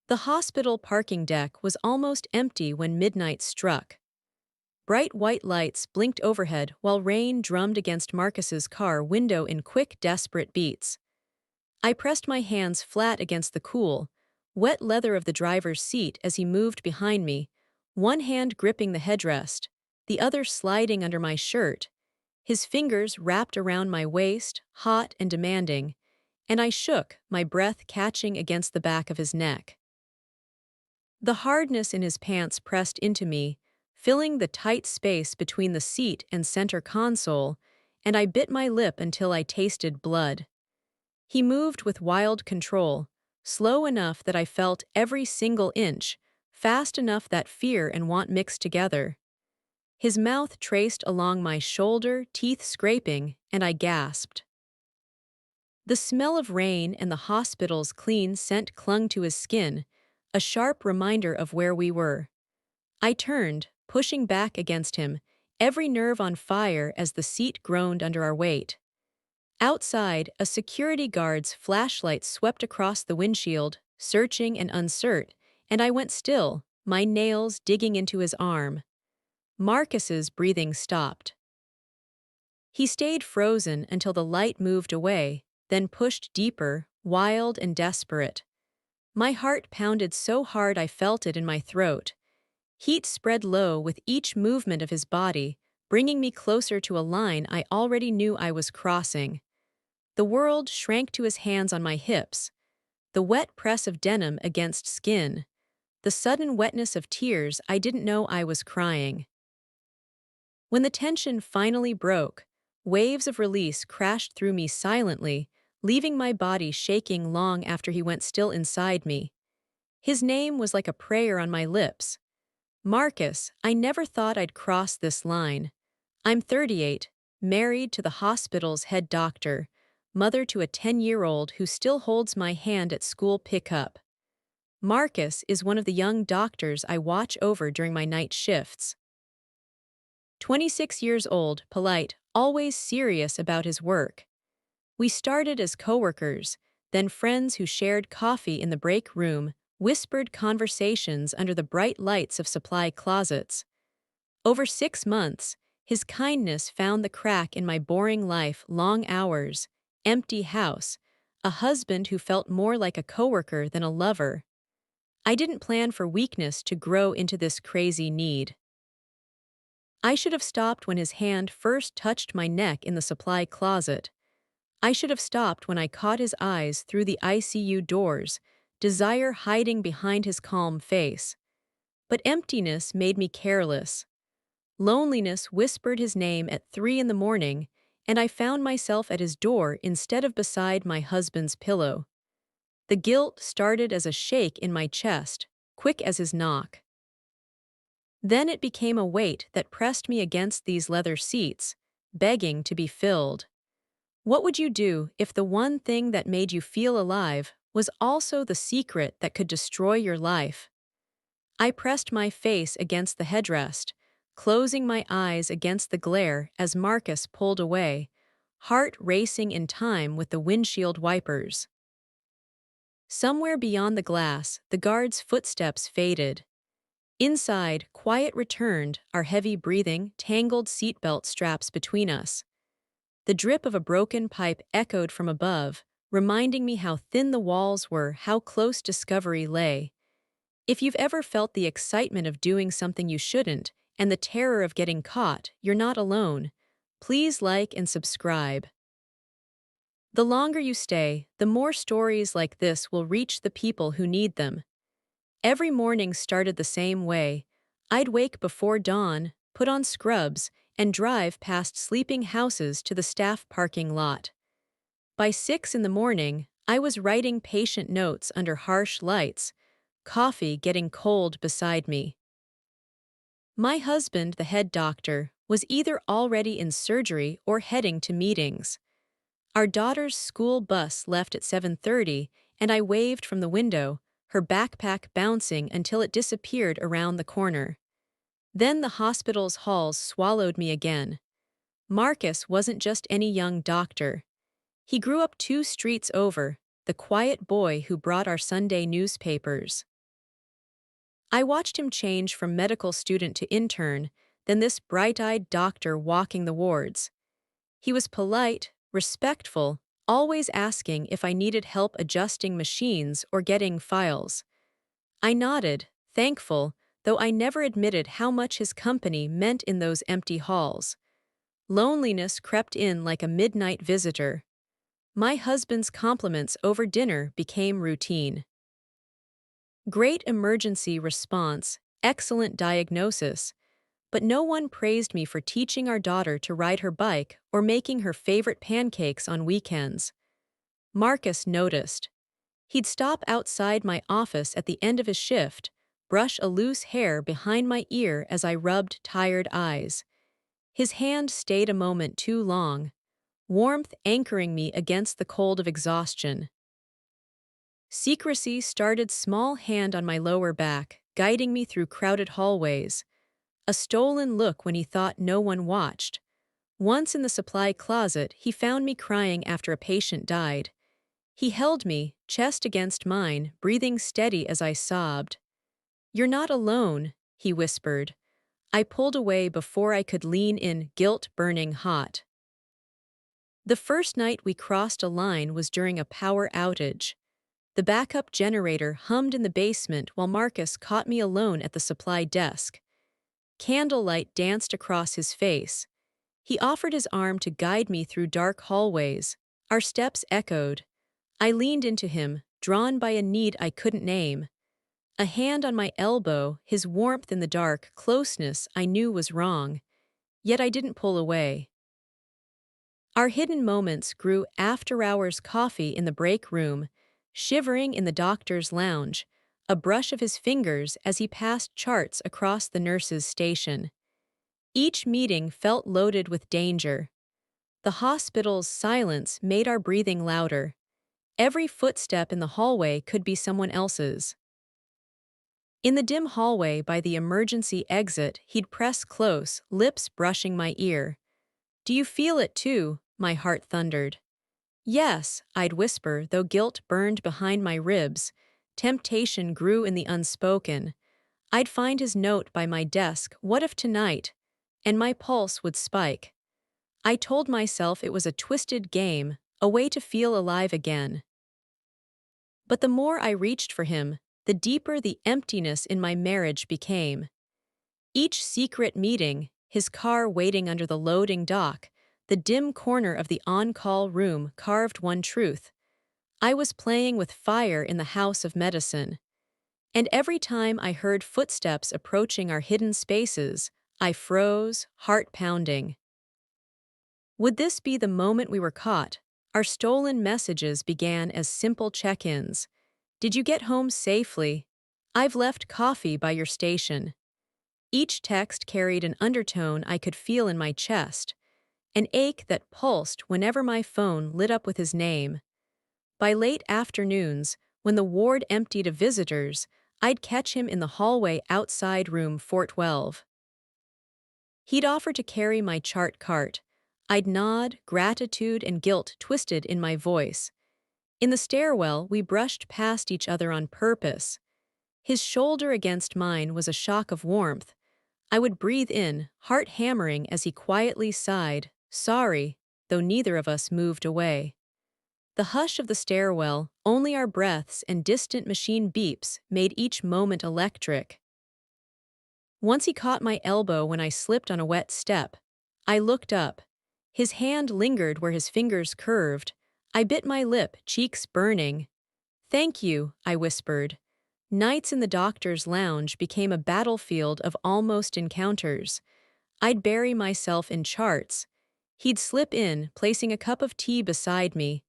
The hospital parking deck was almost empty when midnight struck. Bright white lights blinked overhead while rain drummed against Marcus's car window in quick, desperate beats. I pressed my hands flat against the cool, wet leather of the driver's seat as he moved behind me, one hand gripping the headrest, the other sliding under my shirt, his fingers wrapped around my waist, hot and demanding, and I shook, my breath catching against the back of his neck. The hardness in his pants pressed into me, filling the tight space between the seat and center console, and I bit my lip until I tasted blood. He moved with wild control, slow enough that I felt every single inch, fast enough that fear and want mixed together. His mouth traced along my shoulder, teeth scraping, and I gasped. The smell of rain and the hospital's clean scent clung to his skin, a sharp reminder of where we were. I turned, pushing back against him, every nerve on fire as the seat groaned under our weight. Outside, a security guard's flashlight swept across the windshield, searching and uncertain, and I went still, my nails digging into his arm. Marcus's breathing stopped. He stayed frozen until the light moved away, then pushed deeper, wild and desperate. My heart pounded so hard I felt it in my throat. Heat spread low with each movement of his body, bringing me closer to a line I already knew I was crossing. The world shrank to his hands on my hips, the wet press of denim against skin, the sudden wetness of tears I didn't know I was crying. When the tension finally broke, waves of release crashed through me silently, leaving my body shaking long after he went still inside me. His name was like a prayer on my lips. Marcus, I never thought I'd cross this line. I'm 38, married to the hospital's head doctor, mother to a 10-year-old who still holds my hand at school pickup. Marcus is one of the young doctors I watch over during my night shifts. 26 years old, polite, always serious about his work. We started as coworkers, then friends who shared coffee in the break room, whispered conversations under the bright lights of supply closets. Over 6 months, his kindness found the crack in my boring life, long hours, empty house, a husband who felt more like a coworker than a lover. I didn't plan for weakness to grow into this crazy need. I should have stopped when his hand first touched my neck in the supply closet. I should have stopped when I caught his eyes through the ICU doors, desire hiding behind his calm face. But emptiness made me careless. Loneliness whispered his name at 3 in the morning, and I found myself at his door instead of beside my husband's pillow. The guilt started as a shake in my chest, quick as his knock. Then it became a weight that pressed me against these leather seats, begging to be filled. What would you do if the one thing that made you feel alive was also the secret that could destroy your life? I pressed my face against the headrest, closing my eyes against the glare as Marcus pulled away, heart racing in time with the windshield wipers. Somewhere beyond the glass, the guard's footsteps faded. Inside, quiet returned, our heavy breathing, tangled seatbelt straps between us. The drip of a broken pipe echoed from above, reminding me how thin the walls were, how close discovery lay. If you've ever felt the excitement of doing something you shouldn't, and the terror of getting caught, you're not alone. Please like and subscribe. The longer you stay, the more stories like this will reach the people who need them. Every morning started the same way. I'd wake before dawn, put on scrubs, and drive past sleeping houses to the staff parking lot. By 6 in the morning, I was writing patient notes under harsh lights, coffee getting cold beside me. My husband, the head doctor, was either already in surgery or heading to meetings. Our daughter's school bus left at 7:30, and I waved from the window, her backpack bouncing until it disappeared around the corner. Then the hospital's halls swallowed me again. Marcus wasn't just any young doctor. He grew up 2 streets over, the quiet boy who brought our Sunday newspapers. I watched him change from medical student to intern, then this bright-eyed doctor walking the wards. He was polite, respectful, always asking if I needed help adjusting machines or getting files. I nodded, thankful, though I never admitted how much his company meant in those empty halls. Loneliness crept in like a midnight visitor. My husband's compliments over dinner became routine. Great emergency response, excellent diagnosis, but no one praised me for teaching our daughter to ride her bike or making her favorite pancakes on weekends. Marcus noticed. He'd stop outside my office at the end of his shift, brush a loose hair behind my ear as I rubbed tired eyes. His hand stayed a moment too long, warmth anchoring me against the cold of exhaustion. Secrecy started small hand on my lower back, guiding me through crowded hallways. A stolen look when he thought no one watched. Once in the supply closet, he found me crying after a patient died. He held me, chest against mine, breathing steady as I sobbed. "You're not alone," he whispered. I pulled away before I could lean in, guilt burning hot. The first night we crossed a line was during a power outage. The backup generator hummed in the basement while Marcus caught me alone at the supply desk. Candlelight danced across his face. He offered his arm to guide me through dark hallways. Our steps echoed. I leaned into him, drawn by a need I couldn't name. A hand on my elbow, his warmth in the dark, closeness I knew was wrong. Yet I didn't pull away. Our hidden moments grew after-hours coffee in the break room, shivering in the doctor's lounge, a brush of his fingers as he passed charts across the nurse's station. Each meeting felt loaded with danger. The hospital's silence made our breathing louder. Every footstep in the hallway could be someone else's. In the dim hallway by the emergency exit, he'd press close, lips brushing my ear. "Do you feel it too?" my heart thundered. "Yes," I'd whisper, though guilt burned behind my ribs. Temptation grew in the unspoken. I'd find his note by my desk, "What if tonight?" And my pulse would spike. I told myself it was a twisted game, a way to feel alive again. But the more I reached for him, the deeper the emptiness in my marriage became. Each secret meeting, his car waiting under the loading dock, the dim corner of the on-call room carved one truth. I was playing with fire in the house of medicine. And every time I heard footsteps approaching our hidden spaces, I froze, heart pounding. Would this be the moment we were caught? Our stolen messages began as simple check-ins. "Did you get home safely? I've left coffee by your station." Each text carried an undertone I could feel in my chest, an ache that pulsed whenever my phone lit up with his name. By late afternoons, when the ward emptied of visitors, I'd catch him in the hallway outside room 412. He'd offer to carry my chart cart. I'd nod, gratitude and guilt twisted in my voice. In the stairwell, we brushed past each other on purpose. His shoulder against mine was a shock of warmth. I would breathe in, heart hammering as he quietly sighed, "Sorry," though neither of us moved away. The hush of the stairwell, only our breaths and distant machine beeps made each moment electric. Once he caught my elbow when I slipped on a wet step. I looked up. His hand lingered where his fingers curved. I bit my lip, cheeks burning. "Thank you," I whispered. Nights in the doctor's lounge became a battlefield of almost encounters. I'd bury myself in charts. He'd slip in, placing a cup of tea beside me.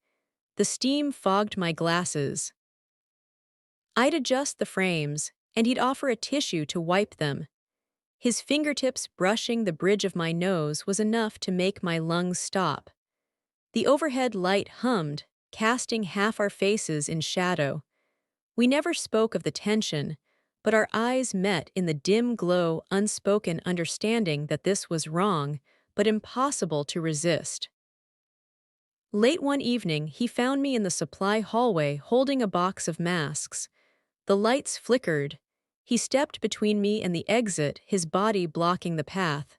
The steam fogged my glasses. I'd adjust the frames, and he'd offer a tissue to wipe them. His fingertips brushing the bridge of my nose was enough to make my lungs stop. The overhead light hummed, casting half our faces in shadow. We never spoke of the tension, but our eyes met in the dim glow, unspoken understanding that this was wrong, but impossible to resist. Late one evening, he found me in the supply hallway holding a box of masks. The lights flickered. He stepped between me and the exit, his body blocking the path.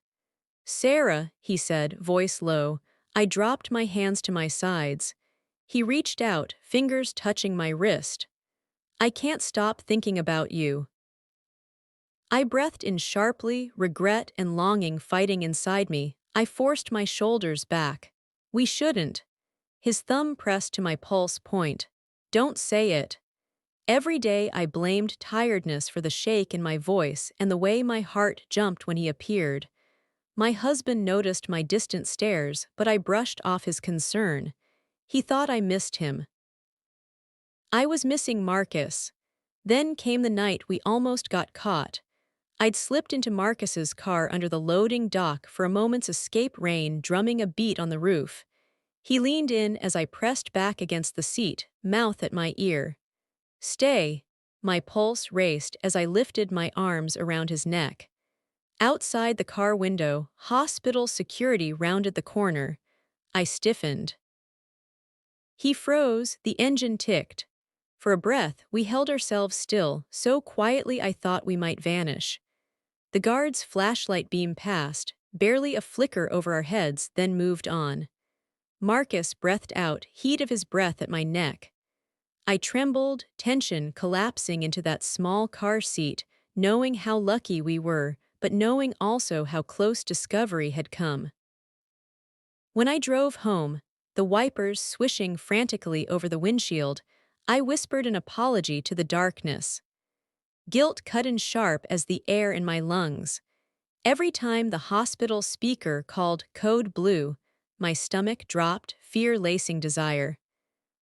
"Sarah," he said, voice low. I dropped my hands to my sides. He reached out, fingers touching my wrist. "I can't stop thinking about you." I breathed in sharply, regret and longing fighting inside me. I forced my shoulders back. "We shouldn't." His thumb pressed to my pulse point. "Don't say it." Every day I blamed tiredness for the shake in my voice and the way my heart jumped when he appeared. My husband noticed my distant stares, but I brushed off his concern. He thought I missed him. I was missing Marcus. Then came the night we almost got caught. I'd slipped into Marcus's car under the loading dock for a moment's escape, rain drumming a beat on the roof. He leaned in as I pressed back against the seat, mouth at my ear. "Stay." My pulse raced as I lifted my arms around his neck. Outside the car window, hospital security rounded the corner. I stiffened. He froze, the engine ticked. For a breath, we held ourselves still, so quietly I thought we might vanish. The guard's flashlight beam passed, barely a flicker over our heads, then moved on. Marcus breathed out, heat of his breath at my neck. I trembled, tension collapsing into that small car seat, knowing how lucky we were, but knowing also how close discovery had come. When I drove home, the wipers swishing frantically over the windshield, I whispered an apology to the darkness. Guilt cut in sharp as the air in my lungs. Every time the hospital speaker called Code Blue, my stomach dropped, fear lacing desire.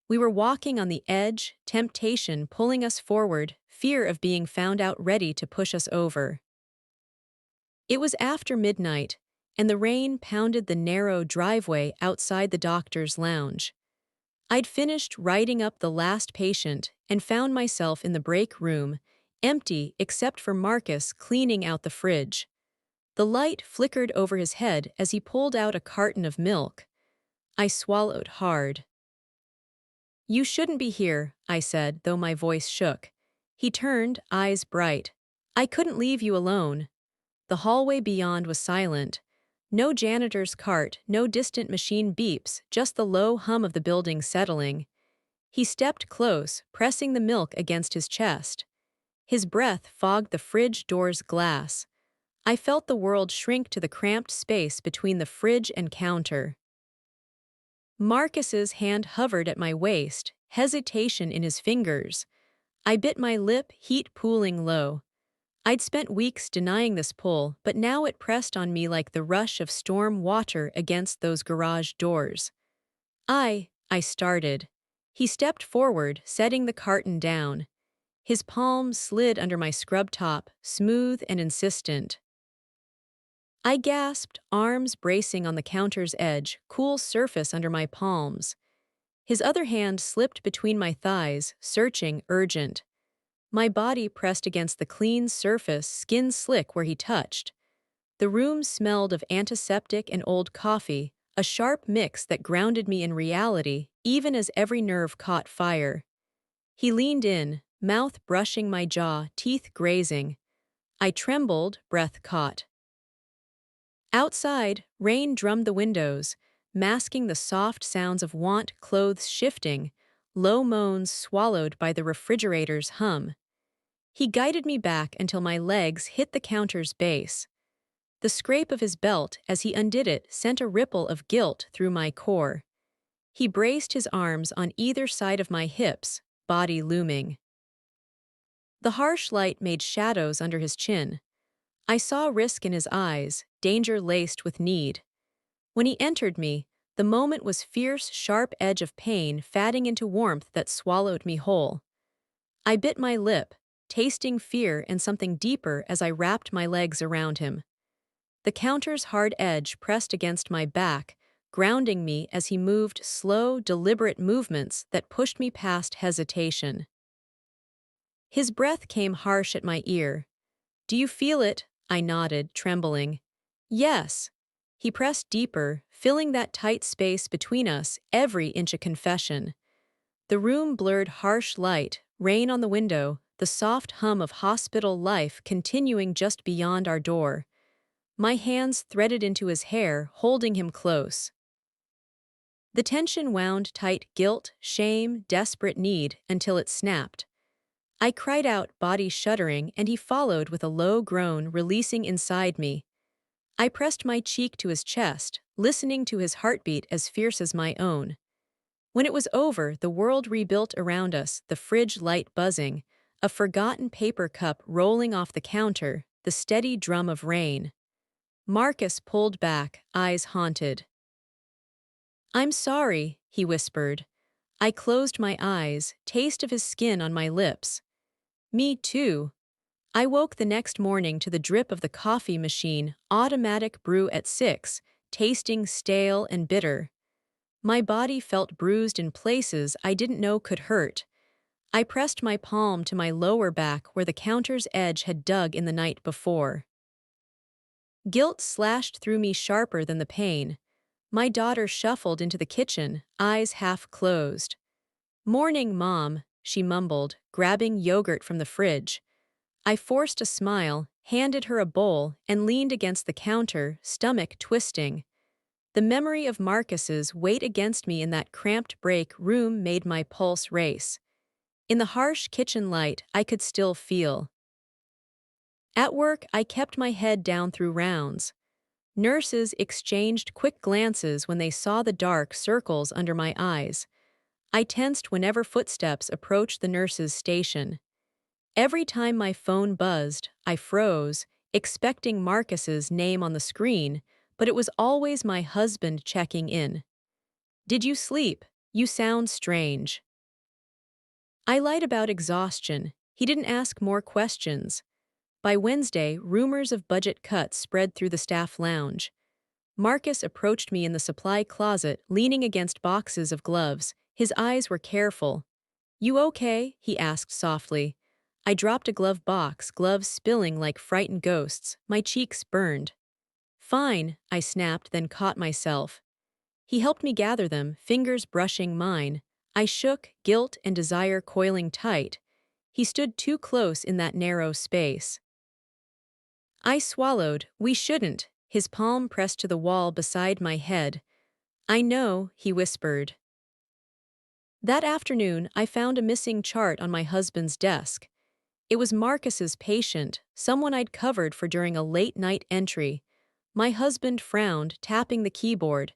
We were walking on the edge, temptation pulling us forward, fear of being found out ready to push us over. It was after midnight, and the rain pounded the narrow driveway outside the doctor's lounge. I'd finished writing up the last patient and found myself in the break room, empty except for Marcus cleaning out the fridge. The light flickered over his head as he pulled out a carton of milk. I swallowed hard. "You shouldn't be here," I said, though my voice shook. He turned, eyes bright. "I couldn't leave you alone." The hallway beyond was silent. No janitor's cart, no distant machine beeps, just the low hum of the building settling. He stepped close, pressing the milk against his chest. His breath fogged the fridge door's glass. I felt the world shrink to the cramped space between the fridge and counter. Marcus's hand hovered at my waist, hesitation in his fingers. I bit my lip, heat pooling low. I'd spent weeks denying this pull, but now it pressed on me like the rush of storm water against those garage doors. I started. He stepped forward, setting the carton down. His palm slid under my scrub top, smooth and insistent. I gasped, arms bracing on the counter's edge, cool surface under my palms. His other hand slipped between my thighs, searching, urgent. My body pressed against the clean surface, skin slick where he touched. The room smelled of antiseptic and old coffee, a sharp mix that grounded me in reality, even as every nerve caught fire. He leaned in, mouth brushing my jaw, teeth grazing. I trembled, breath caught. Outside, rain drummed the windows, masking the soft sounds of want, clothes shifting, low moans swallowed by the refrigerator's hum. He guided me back until my legs hit the counter's base. The scrape of his belt as he undid it sent a ripple of guilt through my core. He braced his arms on either side of my hips, body looming. The harsh light made shadows under his chin. I saw risk in his eyes, danger laced with need. When he entered me, the moment was fierce, sharp edge of pain fatting into warmth that swallowed me whole. I bit my lip, tasting fear and something deeper as I wrapped my legs around him. The counter's hard edge pressed against my back, grounding me as he moved slow, deliberate movements that pushed me past hesitation. His breath came harsh at my ear. "Do you feel it?" I nodded, trembling. "Yes." He pressed deeper, filling that tight space between us, every inch a confession. The room blurred harsh light, rain on the window, the soft hum of hospital life continuing just beyond our door. My hands threaded into his hair, holding him close. The tension wound tight guilt, shame, desperate need, until it snapped. I cried out, body shuddering, and he followed with a low groan releasing inside me. I pressed my cheek to his chest, listening to his heartbeat as fierce as my own. When it was over, the world rebuilt around us, the fridge light buzzing, a forgotten paper cup rolling off the counter, the steady drum of rain. Marcus pulled back, eyes haunted. "I'm sorry," he whispered. I closed my eyes, taste of his skin on my lips. "Me too." I woke the next morning to the drip of the coffee machine, automatic brew at 6, tasting stale and bitter. My body felt bruised in places I didn't know could hurt. I pressed my palm to my lower back where the counter's edge had dug in the night before. Guilt slashed through me sharper than the pain. My daughter shuffled into the kitchen, eyes half closed. "Morning, Mom," she mumbled, grabbing yogurt from the fridge. I forced a smile, handed her a bowl, and leaned against the counter, stomach twisting. The memory of Marcus's weight against me in that cramped break room made my pulse race. In the harsh kitchen light, I could still feel. At work, I kept my head down through rounds. Nurses exchanged quick glances when they saw the dark circles under my eyes. I tensed whenever footsteps approached the nurse's station. Every time my phone buzzed, I froze, expecting Marcus's name on the screen, but it was always my husband checking in. "Did you sleep? You sound strange." I lied about exhaustion. He didn't ask more questions. By Wednesday, rumors of budget cuts spread through the staff lounge. Marcus approached me in the supply closet, leaning against boxes of gloves. His eyes were careful. "You okay?" he asked softly. I dropped a glove box, gloves spilling like frightened ghosts. My cheeks burned. "Fine," I snapped, then caught myself. He helped me gather them, fingers brushing mine. I shook, guilt and desire coiling tight. He stood too close in that narrow space. I swallowed. "We shouldn't." His palm pressed to the wall beside my head. "I know," he whispered. That afternoon, I found a missing chart on my husband's desk. It was Marcus's patient, someone I'd covered for during a late-night entry. My husband frowned, tapping the keyboard.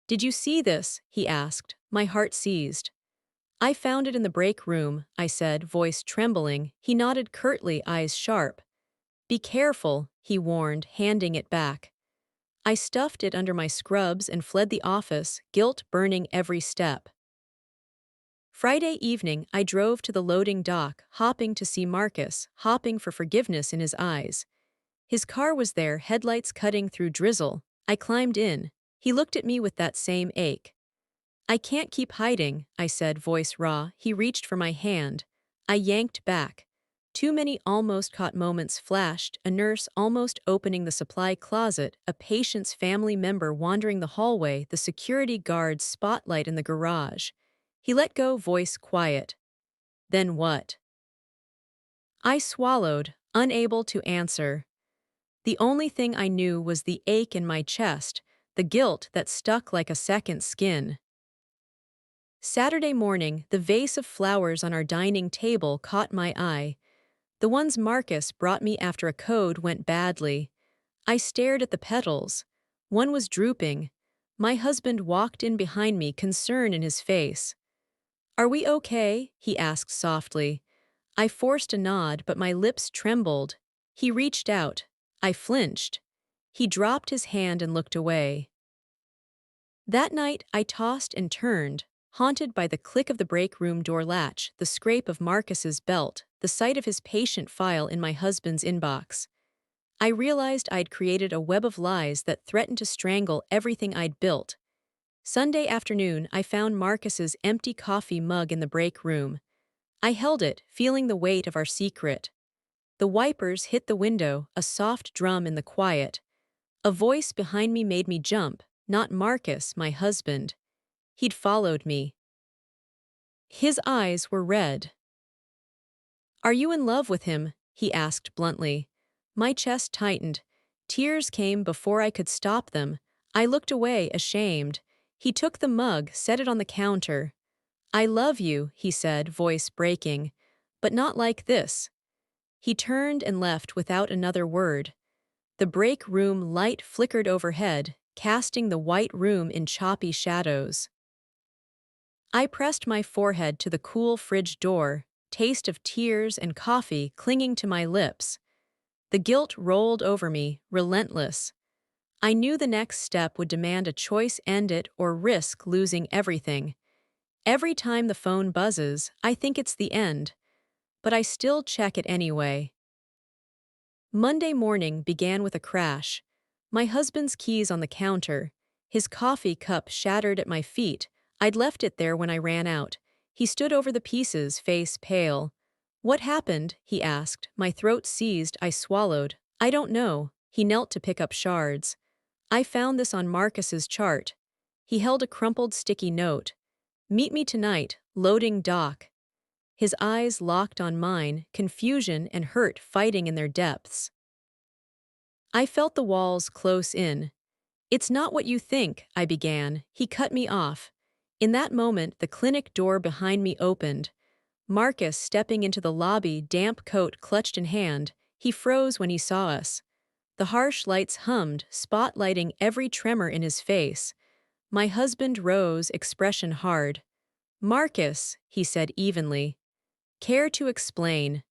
"Did you see this?" he asked. My heart seized. "I found it in the break room," I said, voice trembling. He nodded curtly, eyes sharp. "Be careful," he warned, handing it back. I stuffed it under my scrubs and fled the office, guilt burning every step. Friday evening, I drove to the loading dock, hopping to see Marcus, hopping for forgiveness in his eyes. His car was there, headlights cutting through drizzle. I climbed in. He looked at me with that same ache. "I can't keep hiding," I said, voice raw. He reached for my hand. I yanked back. Too many almost caught moments flashed, a nurse almost opening the supply closet, a patient's family member wandering the hallway, the security guard's spotlight in the garage. He let go, voice quiet. "Then what?" I swallowed, unable to answer. The only thing I knew was the ache in my chest, the guilt that stuck like a second skin. Saturday morning, the vase of flowers on our dining table caught my eye. The ones Marcus brought me after a code went badly. I stared at the petals. One was drooping. My husband walked in behind me, concern in his face. "Are we okay?" he asked softly. I forced a nod, but my lips trembled. He reached out. I flinched. He dropped his hand and looked away. That night, I tossed and turned, haunted by the click of the break room door latch, the scrape of Marcus's belt, the sight of his patient file in my husband's inbox. I realized I'd created a web of lies that threatened to strangle everything I'd built. Sunday afternoon, I found Marcus's empty coffee mug in the break room. I held it, feeling the weight of our secret. The wipers hit the window, a soft drum in the quiet. A voice behind me made me jump, not Marcus, my husband. He'd followed me. His eyes were red. "Are you in love with him?" he asked bluntly. My chest tightened. Tears came before I could stop them. I looked away, ashamed. He took the mug, set it on the counter. "I love you," he said, voice breaking. "But not like this." He turned and left without another word. The break room light flickered overhead, casting the white room in choppy shadows. I pressed my forehead to the cool fridge door, taste of tears and coffee clinging to my lips. The guilt rolled over me, relentless. I knew the next step would demand a choice: end it or risk losing everything. Every time the phone buzzes, I think it's the end, but I still check it anyway. Monday morning began with a crash. My husband's keys on the counter, his coffee cup shattered at my feet. I'd left it there when I ran out. He stood over the pieces, face pale. "What happened?" he asked. My throat seized, I swallowed. "I don't know." He knelt to pick up shards. "I found this on Marcus's chart." He held a crumpled sticky note. "Meet me tonight, loading dock." His eyes locked on mine, confusion and hurt fighting in their depths. I felt the walls close in. "It's not what you think," I began. He cut me off. In that moment, the clinic door behind me opened. Marcus stepping into the lobby, damp coat clutched in hand. He froze when he saw us. The harsh lights hummed, spotlighting every tremor in his face. My husband rose, expression hard. "Marcus," he said evenly. "Care to explain?"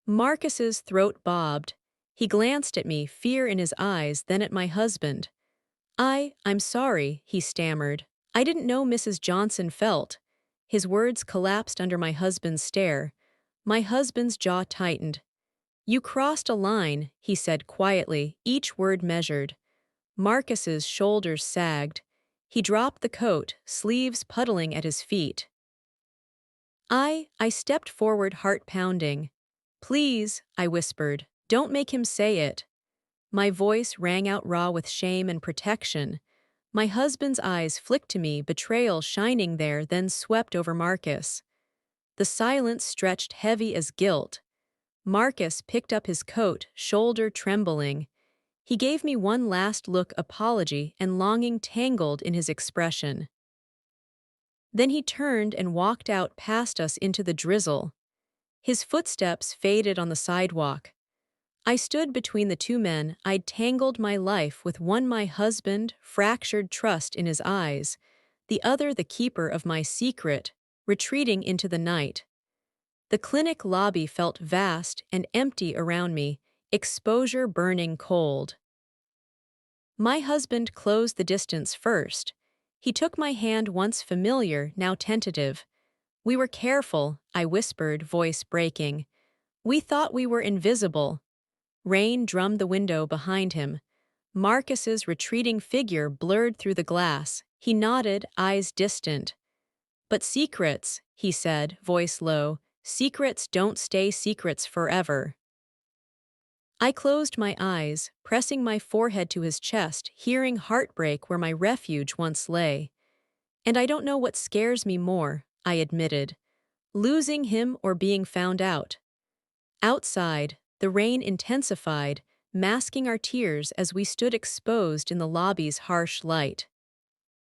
Marcus's throat bobbed. He glanced at me, fear in his eyes, then at my husband. I'm sorry," he stammered. "I didn't know Mrs. Johnson felt." His words collapsed under my husband's stare. My husband's jaw tightened. "You crossed a line," he said quietly, each word measured. Marcus's shoulders sagged. He dropped the coat, sleeves puddling at his feet. I stepped forward, heart pounding. "Please," I whispered, "don't make him say it." My voice rang out raw with shame and protection. My husband's eyes flicked to me, betrayal shining there, then swept over Marcus. The silence stretched heavy as guilt. Marcus picked up his coat, shoulder trembling. He gave me one last look, apology and longing tangled in his expression. Then he turned and walked out past us into the drizzle. His footsteps faded on the sidewalk. I stood between the two men. I'd tangled my life with one, my husband, fractured trust in his eyes, the other the keeper of my secret, retreating into the night. The clinic lobby felt vast and empty around me, exposure burning cold. My husband closed the distance first. He took my hand, once familiar, now tentative. "We were careful," I whispered, voice breaking. "We thought we were invisible." Rain drummed the window behind him. Marcus's retreating figure blurred through the glass. He nodded, eyes distant. "But secrets," he said, voice low, "secrets don't stay secrets forever." I closed my eyes, pressing my forehead to his chest, hearing heartbreak where my refuge once lay. "And I don't know what scares me more," I admitted. "Losing him or being found out." Outside, the rain intensified, masking our tears as we stood exposed in the lobby's harsh light.